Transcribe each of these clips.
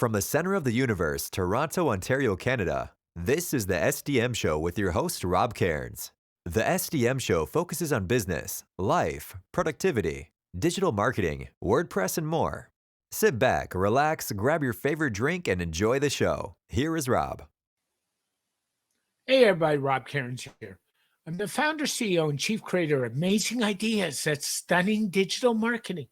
From the center of the universe, Toronto, Ontario, Canada, this is the SDM Show with your host, Rob Cairns. The SDM Show focuses on business, life, productivity, digital marketing, WordPress, and more. Sit back, relax, grab your favorite drink, and enjoy the show. Here is Rob. Hey everybody, Rob Cairns here. I'm the founder, CEO, and chief creator of Amazing Ideas that's Stunning Digital Marketing.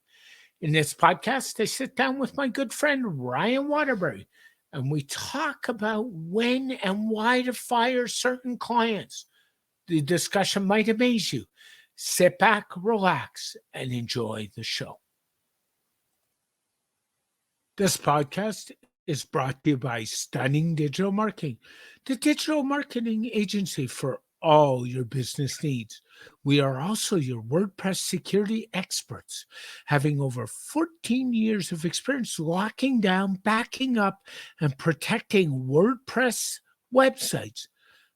In this podcast, I sit down with my good friend, Ryan Waterbury, and we talk about when and why to fire certain clients. The discussion might amaze you. Sit back, relax, and enjoy the show. This podcast is brought to you by Stunning Digital Marketing, the digital marketing agency for all your business needs. We are also your WordPress security experts, having over 14 years of experience locking down, backing up, and protecting WordPress websites.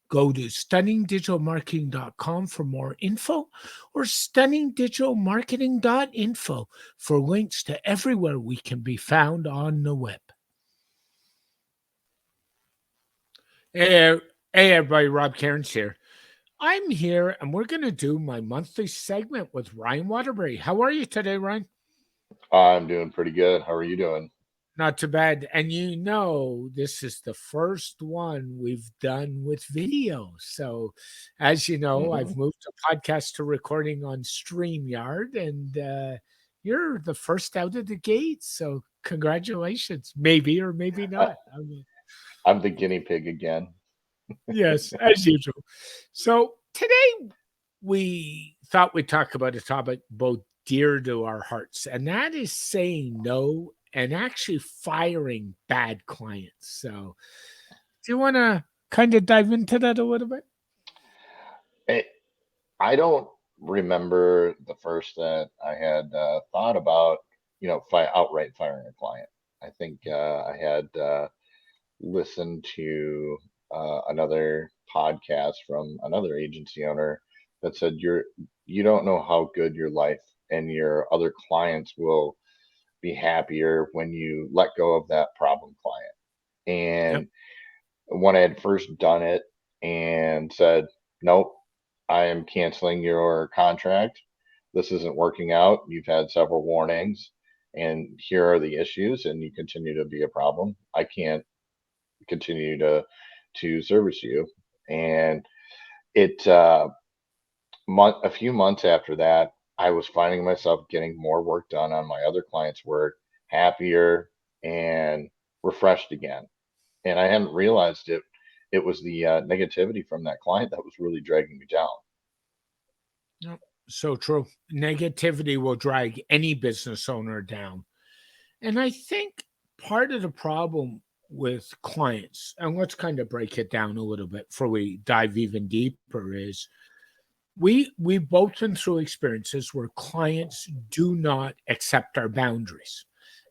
Go to stunningdigitalmarketing.com for more info or stunningdigitalmarketing.info for links to everywhere we can be found on the web. Hey, everybody, Rob Cairns here. I'm here and we're going to do my monthly segment with Ryan Waterbury. How are you today, Ryan? I'm doing pretty good. How are you doing? Not too bad. And this is the first one we've done with video. So, as you know, I've moved the podcast to recording on StreamYard, and you're the first out of the gate. So, congratulations. Maybe or maybe not. I'm the guinea pig again. Yes, as usual. So, today we thought we'd talk about a topic both dear to our hearts, and that is saying no and actually firing bad clients. So, do you want to kind of dive into that a little bit? I don't remember the first that I had thought about, outright firing a client. I think I had listened to another podcast from another agency owner that said you don't know how good your life and your other clients will be happier when you let go of that problem client. And when I had first done it and said, nope, I am canceling your contract. This isn't working out. You've had several warnings and here are the issues and you continue to be a problem. I can't continue to service you. And a few months after that, I was finding myself getting more work done on my other clients' work, happier and refreshed again. And I hadn't realized it was the negativity from that client that was really dragging me down. Yep. So true. Negativity will drag any business owner down. And I think part of the problem with clients, and let's kind of break it down a little bit before we dive even deeper, is we've both been through experiences where clients do not accept our boundaries.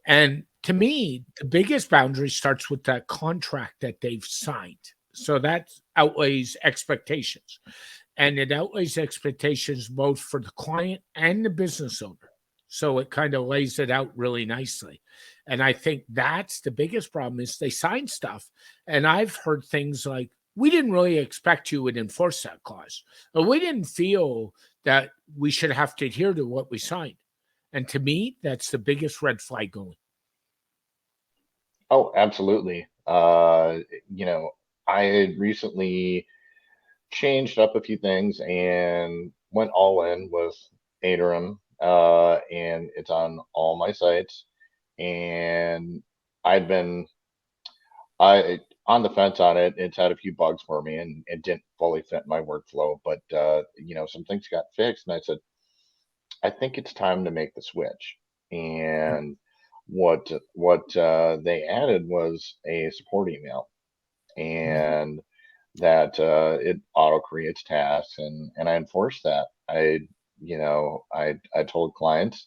And to me, the biggest boundary starts with that contract that they've signed. So that outweighs expectations. And it outweighs expectations both for the client and the business owner. So it kind of lays it out really nicely. And I think that's the biggest problem is they sign stuff. And I've heard things like, we didn't really expect you would enforce that clause. Or we didn't feel that we should have to adhere to what we signed. And to me, that's the biggest red flag going. Oh, absolutely. I had recently changed up a few things and went all in with Aderim, and it's on all my sites. And I'd been on the fence on it. It's had a few bugs for me, and it didn't fully fit my workflow. But some things got fixed, and I said, I think it's time to make the switch. And what they added was a support email, and that it auto creates tasks, and I enforced that. I told clients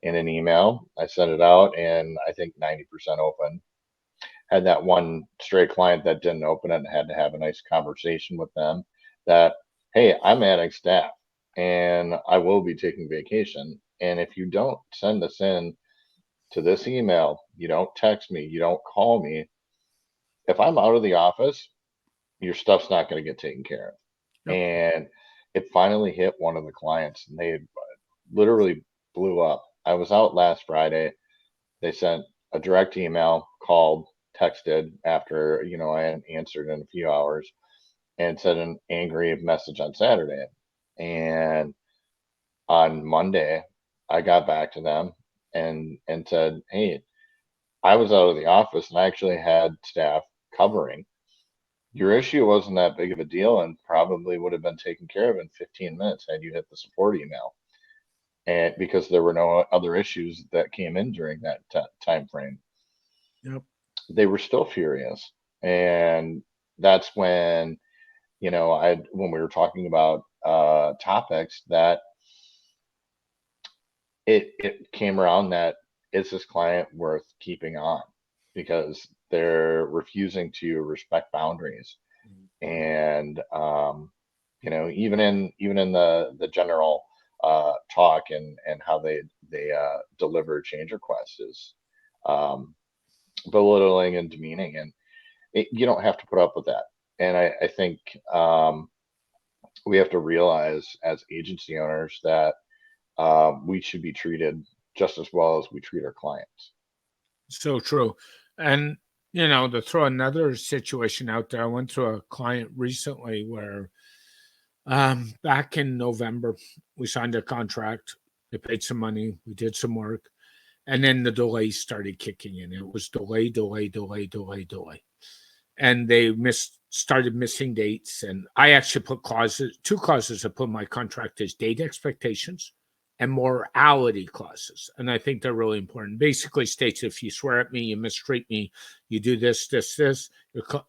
in an email, I sent it out, and I think 90% open. Had that one stray client that didn't open it and had to have a nice conversation with them that, hey, I'm adding staff and I will be taking vacation. And if you don't send this in to this email. You don't text me. You don't call me. If I'm out of the office, your stuff's not going to get taken care of. Yep. And it finally hit one of the clients, and they literally blew up. I was out last Friday. They sent a direct email, called, texted after, I hadn't answered in a few hours, and sent an angry message on Saturday. And on Monday, I got back to them and said, "Hey, I was out of the office and I actually had staff covering. Your issue wasn't that big of a deal and probably would have been taken care of in 15 minutes had you hit the support email." And because there were no other issues that came in during that time frame, Yep. they were still furious. And that's when, when we were talking about topics, that it came around that, is this client worth keeping on? Because they're refusing to respect boundaries. And even in the general talk and how they deliver change requests is belittling and demeaning, and you don't have to put up with that. And I think we have to realize as agency owners that we should be treated just as well as we treat our clients. So true. And, to throw another situation out there, I went through a client recently where back in November, we signed a contract, they paid some money, we did some work, and then the delays started kicking in. It was delay, delay, delay, delay, delay. And they started missing dates. And I actually put two clauses I put in my contract is date expectations and morality clauses. And I think they're really important. Basically states if you swear at me, you mistreat me, you do this, this, this,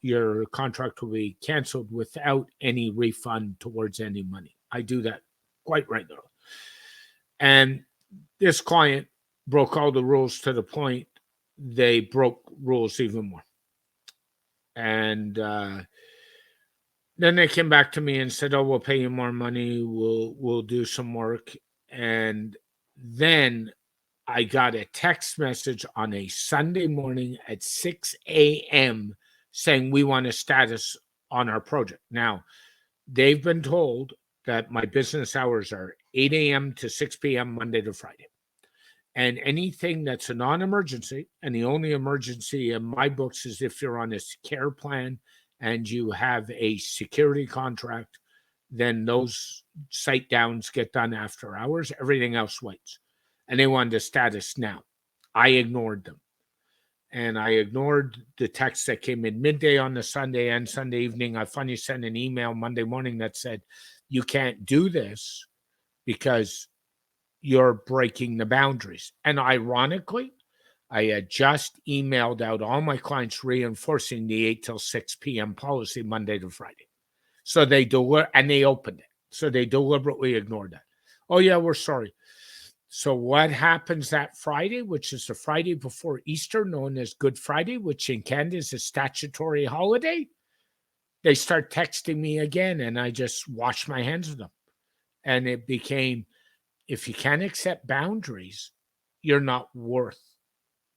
your contract will be canceled without any refund towards any money. I do that quite regularly. And this client broke all the rules to the point they broke rules even more. And then they came back to me and said, "Oh, we'll pay you more money. We'll do some work." And then I got a text message on a Sunday morning at 6 a.m. saying we want a status on our project. Now, they've been told that my business hours are 8 a.m. to 6 p.m. Monday to Friday. And anything that's a non-emergency, and the only emergency in my books is if you're on a care plan and you have a security contract, then those site downs get done after hours. Everything else waits. And they wanted a status now. I ignored them. And I ignored the text that came in midday on the Sunday and Sunday evening. I finally sent an email Monday morning that said, "You can't do this because you're breaking the boundaries." And ironically, I had just emailed out all my clients reinforcing the 8 till 6 p.m. policy Monday to Friday. So they and they opened it. So they deliberately ignored that. "Oh, yeah, we're sorry." So what happens that Friday, which is the Friday before Easter, known as Good Friday, which in Canada is a statutory holiday? They start texting me again, and I just wash my hands of them. And it became, if you can't accept boundaries, you're not worth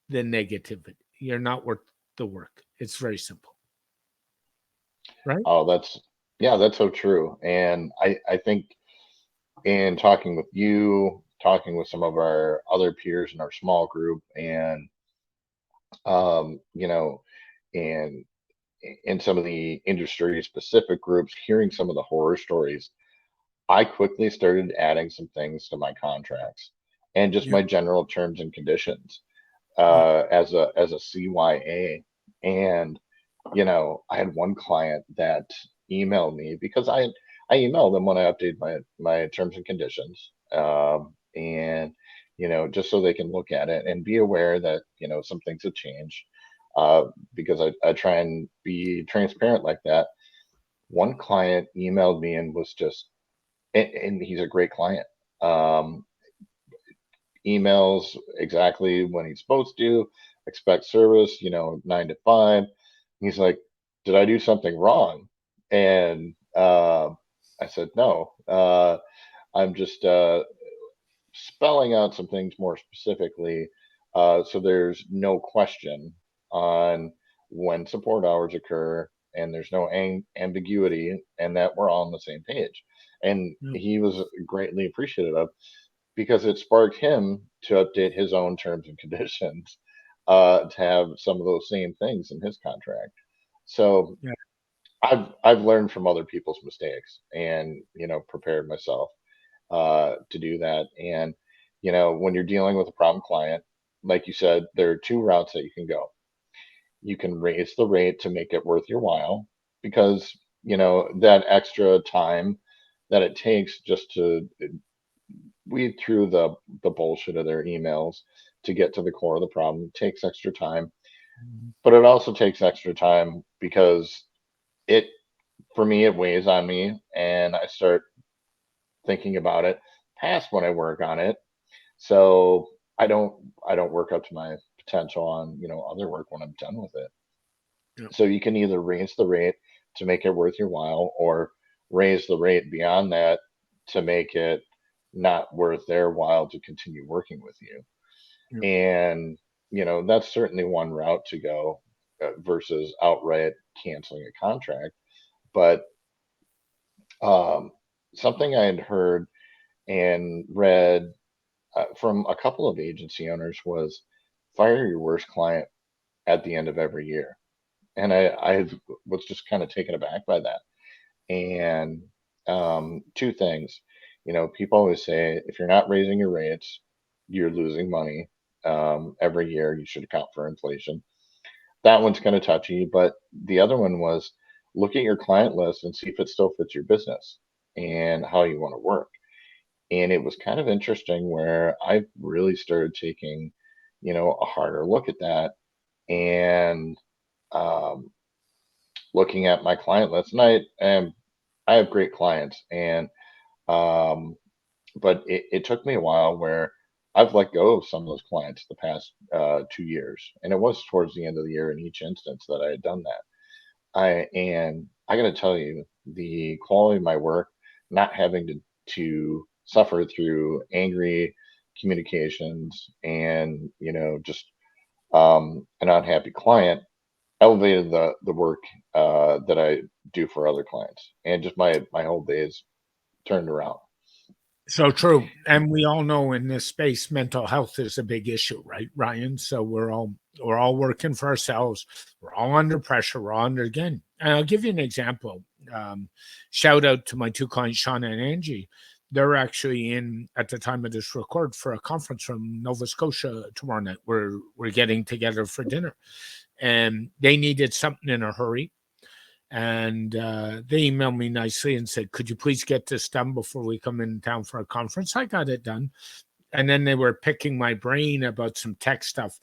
the negativity. You're not worth the work. It's very simple. Right? Oh, that's so true. And I think in talking with you, talking with some of our other peers in our small group, and um, you know, and in some of the industry specific groups, hearing some of the horror stories, I quickly started adding some things to my contracts and just Yeah. my general terms and conditions Yeah. as a CYA. And I had one client that emailed me because I emailed them when I update my terms and conditions, and just so they can look at it and be aware that some things have changed, because I try and be transparent like that. One client emailed me and was just, and he's a great client. Um, Emails exactly when he's supposed to, expect service, 9 to 5. He's like, "Did I do something wrong?" And I said, "No, I'm just spelling out some things more specifically So there's no question on when support hours occur, and there's no ambiguity, and that we're all on the same page. And Yeah. he was greatly appreciative of, because it sparked him to update his own terms and conditions to have some of those same things in his contract. So Yeah. I've learned from other people's mistakes, and prepared myself to do that. And when you're dealing with a problem client, like you said, there are two routes that you can go. You can raise the rate to make it worth your while, because that extra time that it takes just to weed through the bullshit of their emails to get to the core of the problem takes extra time. Mhm. But it also takes extra time because it for me it weighs on me, and I start thinking about it past when I work on it. So I don't work up to my potential on other work when I'm done with it. Yeah. So you can either raise the rate to make it worth your while, or raise the rate beyond that to make it not worth their while to continue working with you. Yeah. And that's certainly one route to go, versus outright canceling a contract. But um, something I had heard and read from a couple of agency owners was fire your worst client at the end of every year. And I was just kind of taken aback by that. And two things, people always say if you're not raising your rates, you're losing money every year. You should account for inflation. That one's kind of touchy, but the other one was look at your client list and see if it still fits your business and how you want to work. And it was kind of interesting where I really started taking, a harder look at that, and um, looking at my client list. And I have great clients, and um, but it took me a while where I've let go of some of those clients the past 2 years, and it was towards the end of the year in each instance that I had done that. I got to tell you, the quality of my work, not having to suffer through angry communications and just an unhappy client, elevated the work that I do for other clients, and just my whole days turned around. So true. And we all know in this space, mental health is a big issue, right, Ryan? So we're all working for ourselves. We're all under pressure. We're all under again. And I'll give you an example. Um, Shout out to my two clients, Shauna and Angie. They're actually in at the time of this record for a conference from Nova Scotia tomorrow night. We're getting together for dinner, and they needed something in a hurry, and they emailed me nicely and said, "Could you please get this done before we come in town for a conference?" I got it done. And then they were picking my brain about some tech stuff.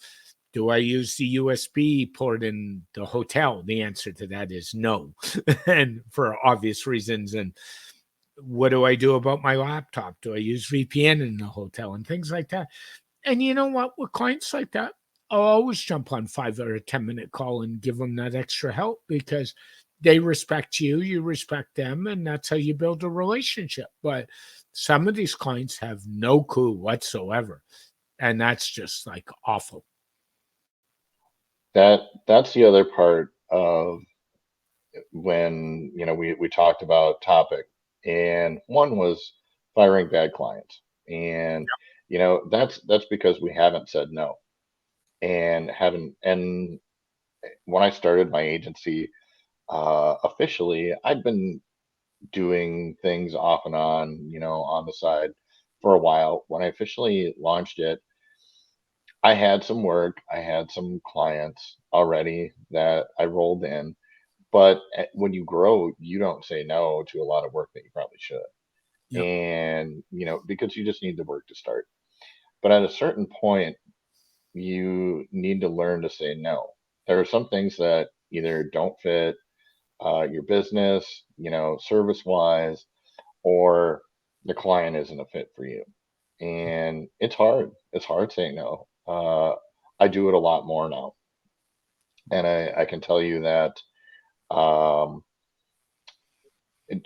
Do I use the USB port in the hotel? The answer to that is no, and for obvious reasons. And what do I do about my laptop? Do I use VPN in the hotel and things like that? And you know what? With clients like that, I'll always jump on 5 or 10 minute call and give them that extra help because they respect you, you respect them, and that's how you build a relationship. But some of these clients have no clue whatsoever, and that's just like awful. That's the other part of when we talked about topic, and one was firing bad clients. And that's because we haven't said no, and haven't. And when I started my agency officially, I'd been doing things off and on, on the side for a while. When I officially launched it, I had some work, I had some clients already that I rolled in. But when you grow, you don't say no to a lot of work that you probably should. Yep. And, because you just need the work to start. But at a certain point, you need to learn to say no. There are some things that either don't fit your business, service wise, or the client isn't a fit for you. And it's hard. It's hard saying no. I do it a lot more now. And I can tell you that um,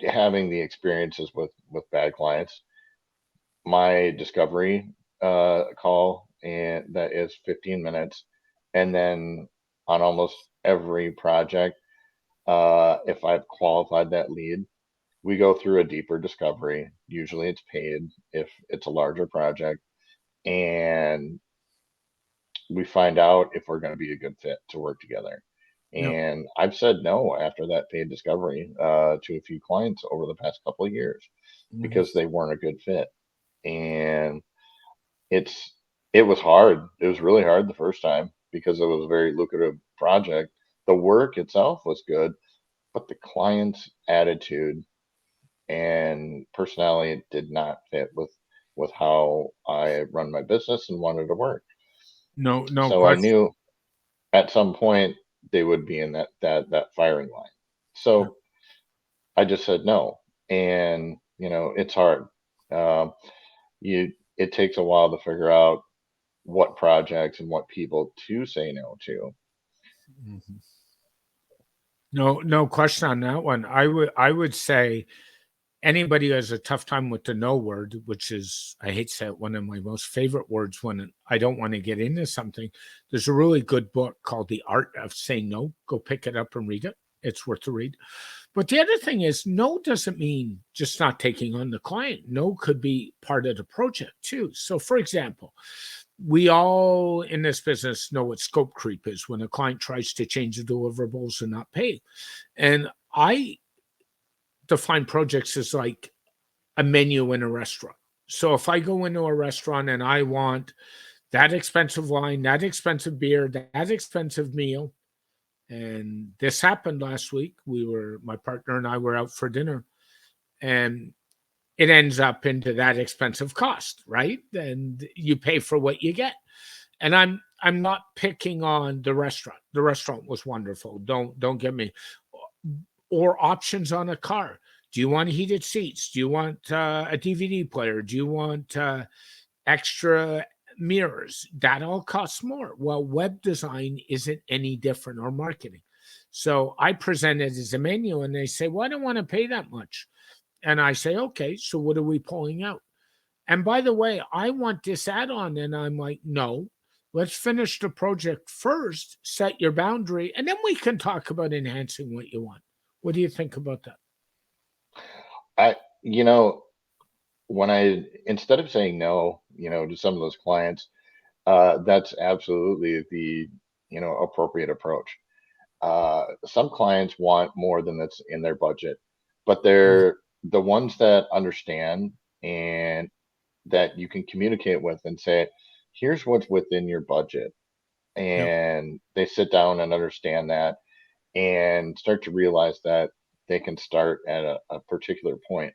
having the experiences with bad clients, my discovery call and that is 15 minutes. And then on almost every project, if I've qualified that lead, we go through a deeper discovery. Usually it's paid if it's a larger project, and we find out if we're going to be a good fit to work together. Yep. And I've said no after that paid discovery to a few clients over the past couple of years Mhm. because they weren't a good fit. And it's it was hard. It was really hard the first time because it was a very lucrative project. The work itself was good, but the client's attitude and personality did not fit with how I run my business and wanted to work. No So I question. knew at some point they would be in that firing line. Yep. So I just said no, and it's hard. Um, you it takes a while to figure out what projects and what people to say no to. Mhm. No question on that one. I would say anybody who has a tough time with the no word, which is, I hate to say it, one of my most favorite words when I don't want to get into something. There's a really good book called The Art of Saying No. Go pick it up and read it. It's worth the read. But the other thing is, no doesn't mean just not taking on the client. No could be part of the project too. So, for example, we all in this business know what scope creep is when a client tries to change the deliverables and not pay. And I define projects as like a menu in a restaurant. So if I go into a restaurant and I want that expensive wine, that expensive beer, that expensive meal, and this happened last week. My partner and I were out for dinner, and it ends up into that expensive cost, right? And you pay for what you get. And I'm not picking on the restaurant. The restaurant was wonderful. Don't get me. Or options on a car. Do you want heated seats? Do you want a DVD player? Do you want extra mirrors? That all costs more. Well, web design isn't any different, or marketing. So I present it as a menu, and they say, "Well, I don't want to pay that much." And I say, "Okay, so what are we pulling out?" And by the way, I want this add on. And I'm like, "No, let's finish the project first, set your boundary, and then we can talk about enhancing what you want." What do you think about that? I you know when I instead of saying no, to some of those clients, that's absolutely the appropriate approach. Some clients want more than that's in their budget, but Mhm. they're the ones that understand and that you can communicate with and say, here's what's within your budget. Yep. And they sit down and understand that and start to realize that they can start at a particular point,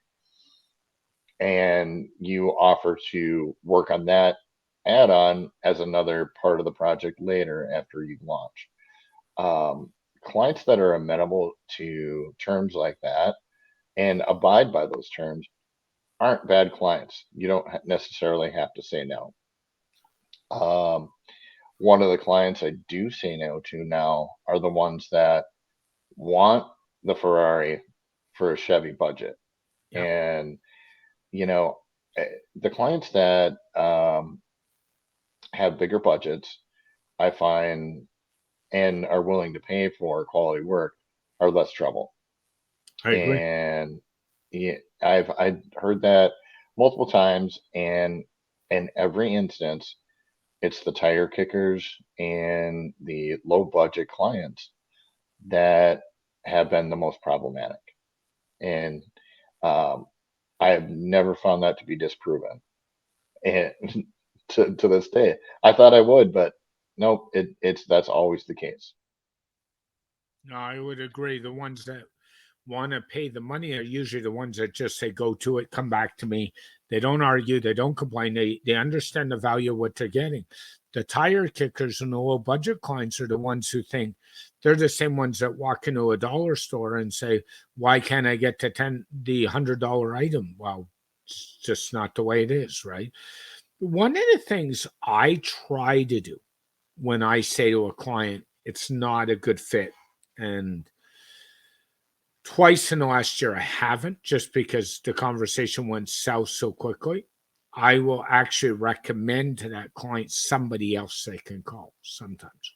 and you offer to work on that add-on as another part of the project later after you've launched. Um, Clients that are amenable to terms like that and abide by those terms aren't bad clients. You don't necessarily have to say no. Um, One of the clients I do say no to now are the ones that want the Ferrari for a Chevy budget. Yep. And, you know, the clients that have bigger budgets, I find, and are willing to pay for quality work are less trouble. I agree. And yeah, I've heard that multiple times, and in every instance, it's the tire kickers and the low budget clients that have been the most problematic. And um, I have never found that to be disproven. And to this day, I thought I would, but nope, it's that's always the case. No, I would agree. The ones that want to pay the money are usually the ones that just say, "Go to it, come back to me." They don't argue, they don't complain. They understand the value of what they're getting. The tire kickers and the low budget clients are the ones who think they're the same ones that walk into a dollar store and say, "Why can't I get the $100 item?" Well, it's just not the way it is, right? One of the things I try to do when I say to a client, it's not a good fit, and twice in the last year I haven't, just because the conversation went south so quickly. I will actually recommend to that client somebody else they can call sometimes.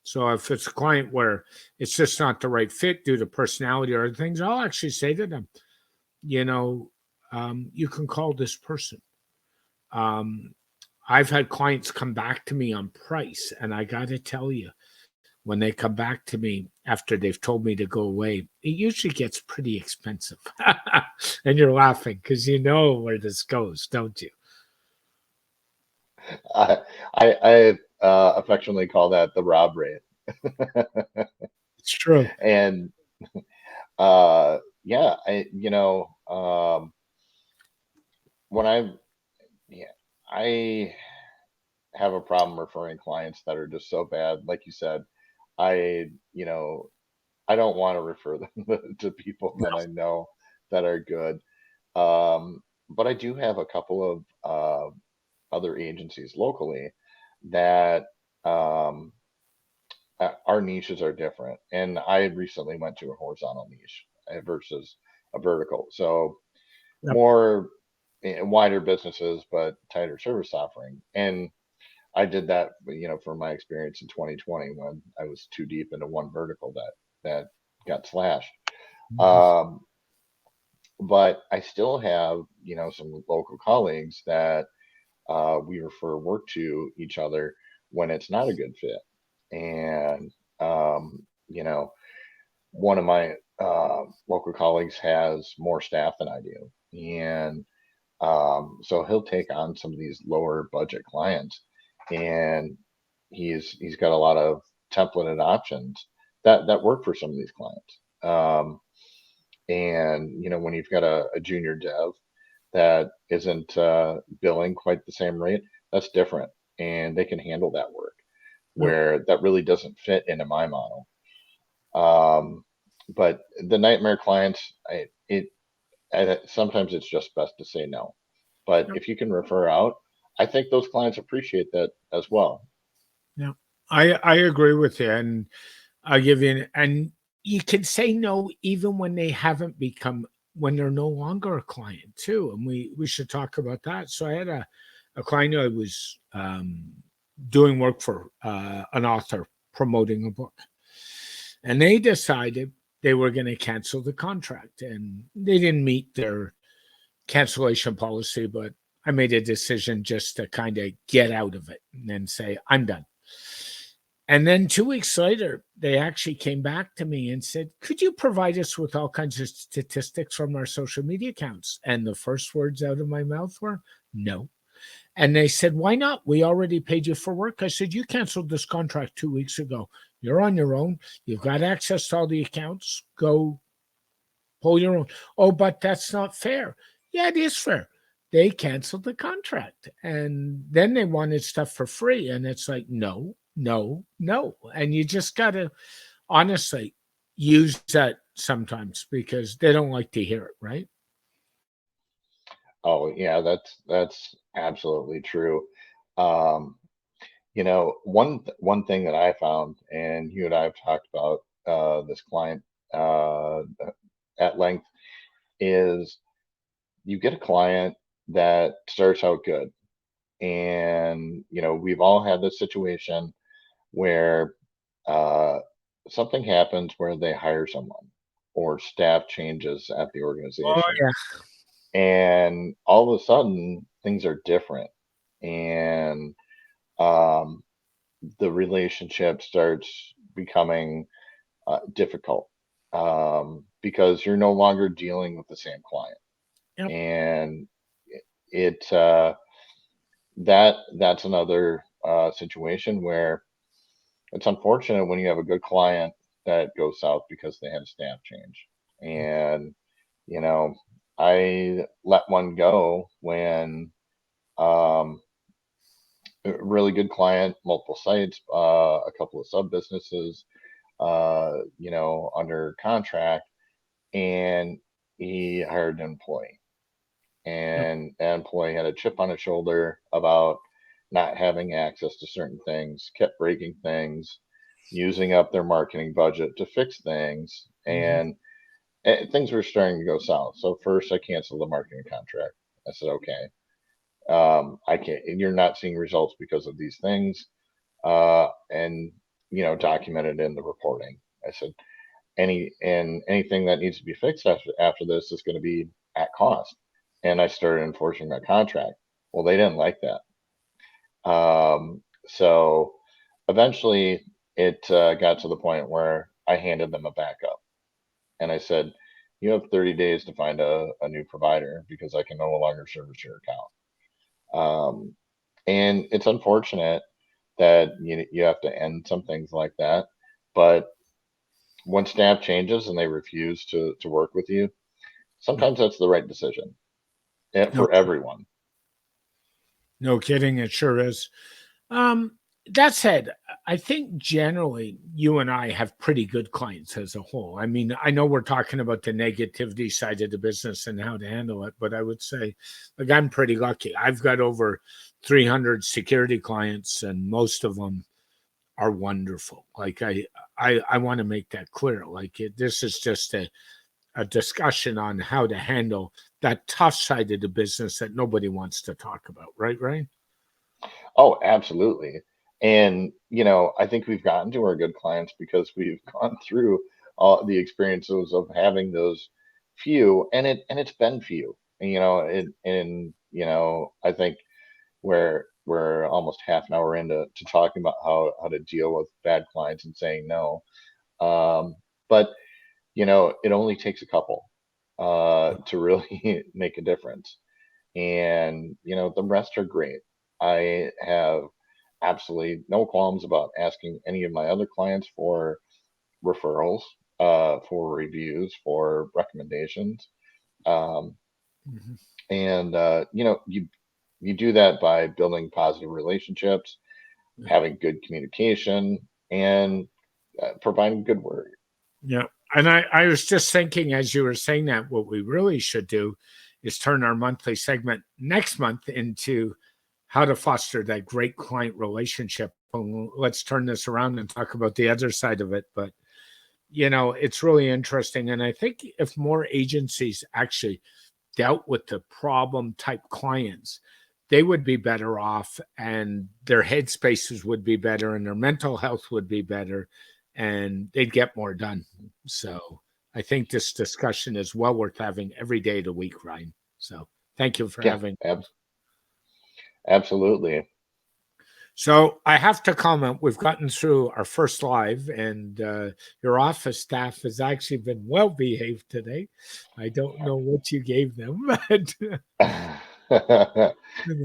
So if it's a client where it's just not the right fit due to personality or other things, I'll actually say to them, you know, you can call this person. Um, I've had clients come back to me on price, and I got to tell you, when they come back to me after they've told me to go away, it usually gets pretty expensive. And you're laughing because you know where this goes, don't you? I affectionately call that the Rob rate. It's true. And yeah, when yeah, I have a problem referring clients that are just so bad. Like you said, I, you know, I don't want to refer them to people No. that I know that are good. But I do have a couple of other agencies locally that um, our niches are different. And I recently went to a horizontal niche versus a vertical. So Yep. more wider businesses, but tighter service offering. And I did that, from my experience in 2020 when I was too deep into one vertical that got slashed. Mhm. Um, but I still have, some local colleagues that we refer work to each other when it's not a good fit. And, one of my local colleagues has more staff than I do. And so he'll take on some of these lower budget clients, and he's got a lot of templated options that work for some of these clients. And when you've got a junior dev that isn't billing quite the same rate, that's different, and they can handle that work Yep. where that really doesn't fit into my model. Um, but the nightmare clients, sometimes it's just best to say no. But Yep. if you can refer out, I think those clients appreciate that as well. Yep. I agree with you, and I'll give you and you can say no even when they haven't become when they're no longer a client too. And we should talk about that. So I had a client who I was doing work for an author promoting a book. And they decided they were going to cancel the contract. And they didn't meet their cancellation policy, but I made a decision just to kind of get out of it and then say, I'm done. And then 2 weeks later, they actually came back to me and said, could you provide us with all kinds of statistics from our social media accounts? And the first words out of my mouth were, no. And they said, why not? We already paid you for work. I said, you canceled this contract 2 weeks ago. You're on your own. You've got access to all the accounts. Go pull your own. Oh, but that's not fair. Yeah, it is fair. They canceled the contract and then they wanted stuff for free. And it's like, no, no, no. And you just got to honestly use that sometimes because they don't like to hear it, right? Oh yeah, that's absolutely true. Um, one thing that I found, and you and I have talked about this client uh, at length, is you get a client that starts out good, and we've all had this situation where uh, something happens where they hire someone or staff changes at the Oh, organization, yeah. and all of a sudden things are different, and um, the relationship starts becoming difficult because you're no longer dealing with the same client, Yep. and it that's another situation where it's unfortunate when you have a good client that goes south because they had a staff change. And, you know, I let one go when um, a really good client, multiple sites, a couple of sub businesses, under contract, and he hired an employee. Yep. And that employee had a chip on his shoulder about not having access to certain things, kept breaking things, using up their marketing budget to fix things, Mhm. and things were starting to go south. So first, I canceled the marketing contract. I said, okay. I can't, you're not seeing results because of these things. And, documented in the reporting. I said, anything that needs to be fixed after this is going to be at cost. And I started enforcing my contract. Well, they didn't like that. So eventually it got to the point where I handed them a backup and I said, you have 30 days to find a new provider because I can no longer service your account. And it's unfortunate that you have to end some things like that. But when staff changes and they refuse to work with you, sometimes that's the right decision No, for everyone. no kidding. It sure is. That said, I think generally you and I have pretty good clients as a whole. I mean, I know we're talking about the negativity side of the business and how to handle it, but I would say, like, I'm pretty lucky. I've got over 300 security clients, and most of them are wonderful. Like, I want to make that clear. Like, this is just a discussion on how to handle that tough side of the business that nobody wants to talk about, right, Ryan? Oh, absolutely. And, I think we've gotten to our good clients because we've gone through all the experiences of having those few, and it's been few. I think we're almost half an hour into talking about how to deal with bad clients and saying no. But it only takes a couple to really make a difference. And the rest are great. I have absolutely no qualms about asking any of my other clients for referrals, for reviews, for recommendations. Um, Mhm. and you do that by building positive relationships, having good communication, and providing good work. Yeah. And I was just thinking as you were saying that, what we really should do is turn our monthly segment next month into how to foster that great client relationship. And let's turn this around and talk about the other side of it. But, it's really interesting. And I think if more agencies actually dealt with the problem type clients, they would be better off and their headspaces would be better and their mental health would be better and they'd get more done. So I think this discussion is well worth having every day of the week, Ryan. So thank you for Yeah, having. absolutely. So I have to comment, we've gotten through our first live, and your office staff has actually been well behaved today. I don't know what you gave them, but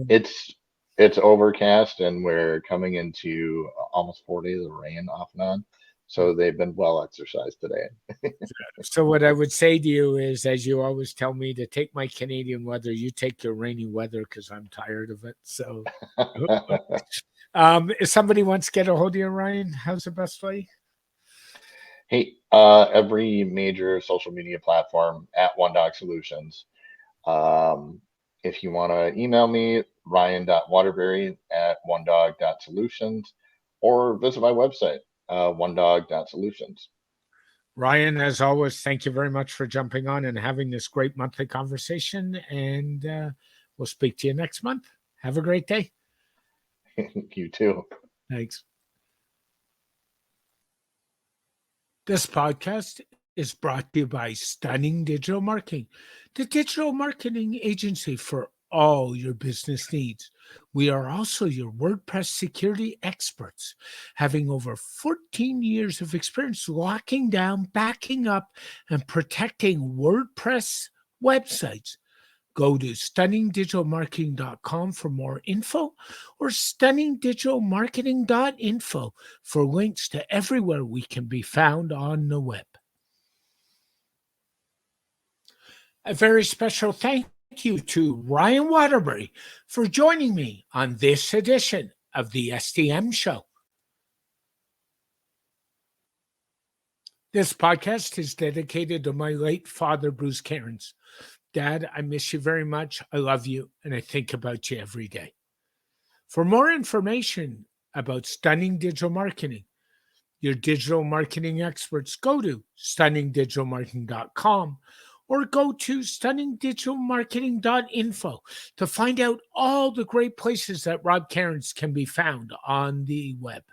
It's it's overcast and we're coming into almost 4 days of rain off and on. So they've been well exercised today. so what I would say to you is, as you always tell me, to take my Canadian weather, you take your rainy weather because I'm tired of it. So if somebody wants to get a hold of you, Ryan, how's the best way? Hey, every major social media platform at One Dog Solutions. Um, if you want to email me, ryan.waterbury at onedog.solutions, or visit my website, onedog.solutions. Ryan, as always, thank you very much for jumping on and having this great monthly conversation. And we'll speak to you next month. Have a great day. You too. Thanks. This podcast is brought to you by Stunning Digital Marketing, the digital marketing agency for all your business needs. We are also your WordPress security experts, having over 14 years of experience locking down, backing up, and protecting WordPress websites. Go to stunningdigitalmarketing.com for more info or stunningdigitalmarketing.info for links to everywhere we can be found on the web. A very special thank you to Ryan Waterbury for joining me on this edition of the SDM Show. This podcast is dedicated to my late father, Bruce Cairns. Dad, I miss you very much. I love you, and I think about you every day. For more information about Stunning Digital Marketing, your digital marketing experts, go to stunningdigitalmarketing.com or go to stunningdigitalmarketing.info to find out all the great places that Rob Cairns can be found on the web.